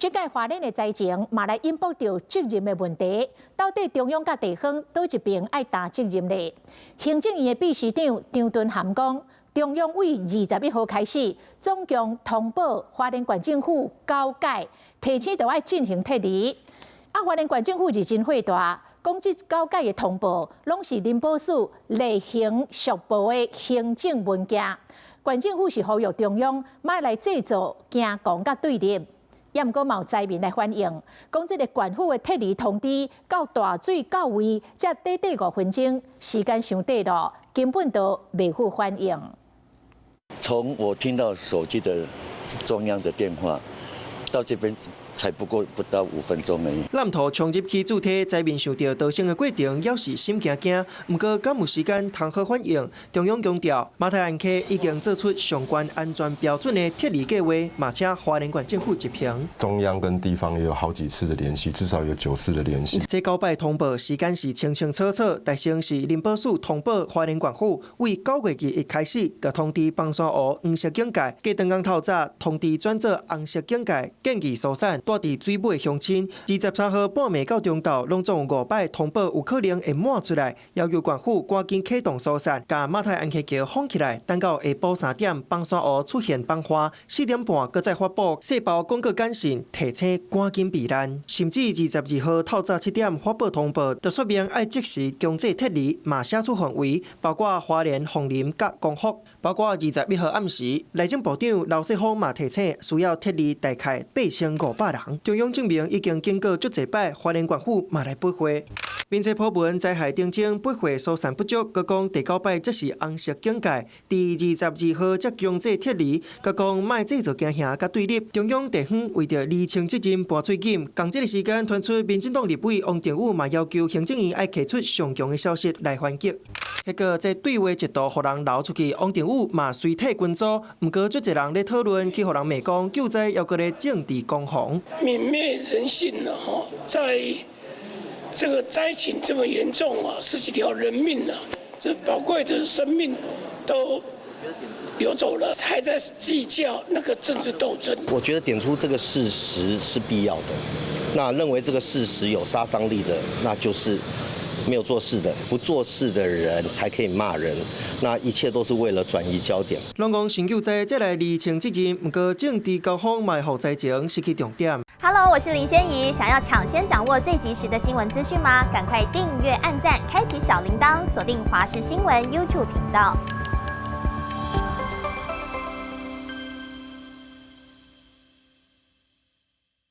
这届花莲的灾情嘛来引爆着责任的问题，到底中央甲地方倒一边爱担责任呢？行政院的秘书长张敦涵讲，中央为21号开始，总共通报花莲县政府9届，提前就要进行撤离。花莲县政府日真火大，讲这9届的通报，拢是林保署例行属部的行政文件。县政府是呼吁中央莫来制造惊讲甲对立。也毋过嘛有灾民来反映，讲这个县府的撤离通知到大水到位，才短5分钟，时间伤短了，根本都未付反应。从我听到手机的中央的电话到这边。才不到5分钟而已。南投冲入去主体，灾民受到逃生的过程，也是心惊惊。不过，敢有时间通好反应？中央强调，马太安溪已经做出相关安全标准的撤离计划，马请花莲县政府一评。中央跟地方也有好几次的联系，至少有9次的联系。这9摆通报时间是清清楚楚，大先是林保署通报花莲县府，为9月1日开始，就通知放山湖黄色警戒，过2天透早通知转做红色警戒，建议疏散。住伫水尾乡亲，23号半暝到中昼，拢总有5摆通报有可能会满出来，要求县府赶紧启动疏散，甲马太安溪桥封起来。等到下晡3点，放山湖出现崩花，4点半搁再发布细胞广告简讯，提醒赶紧避难。甚至22号透早7点发布通报，就说明要即时强制撤离，嘛写出范围，包括花莲、凤林、甲光复。包括21号暗时，内政部长刘世芳嘛提醒，需要撤离大概8500人。中央证明已经经过足侪摆，花莲县府嘛来驳回，并且普文灾害定睛驳回疏散不足，佮讲第9摆则是红色警戒，第22号则强制撤离，佮讲莫制造惊吓佮对立。中央地方为着厘清责任搬喙紧，共这个时间传出民进党立委王定宇嘛要求行政院要提出上强的消息来反击。结果这对话一度互人流出去，王定宇嘛随退军走，不过足侪人咧讨论，去互人骂讲救灾要搁咧政治攻防，泯灭人性了哈，在这个灾情这么严重啊，10几条人命啊，这宝贵的生命都流走了，还在计较那个政治斗争。我觉得点出这个事实是必要的，那认为这个事实有杀伤力的，那就是没有做事的，不做事的人还可以骂人，那一切都是为了转移焦点。拢讲先救灾，再来厘清责任，不过政治交锋卖互灾情失去重点。Hello， 我是林仙怡，想要抢先掌握最及时的新闻资讯吗？赶快订阅、按赞、开启小铃铛，锁定华视新闻 YouTube 频道。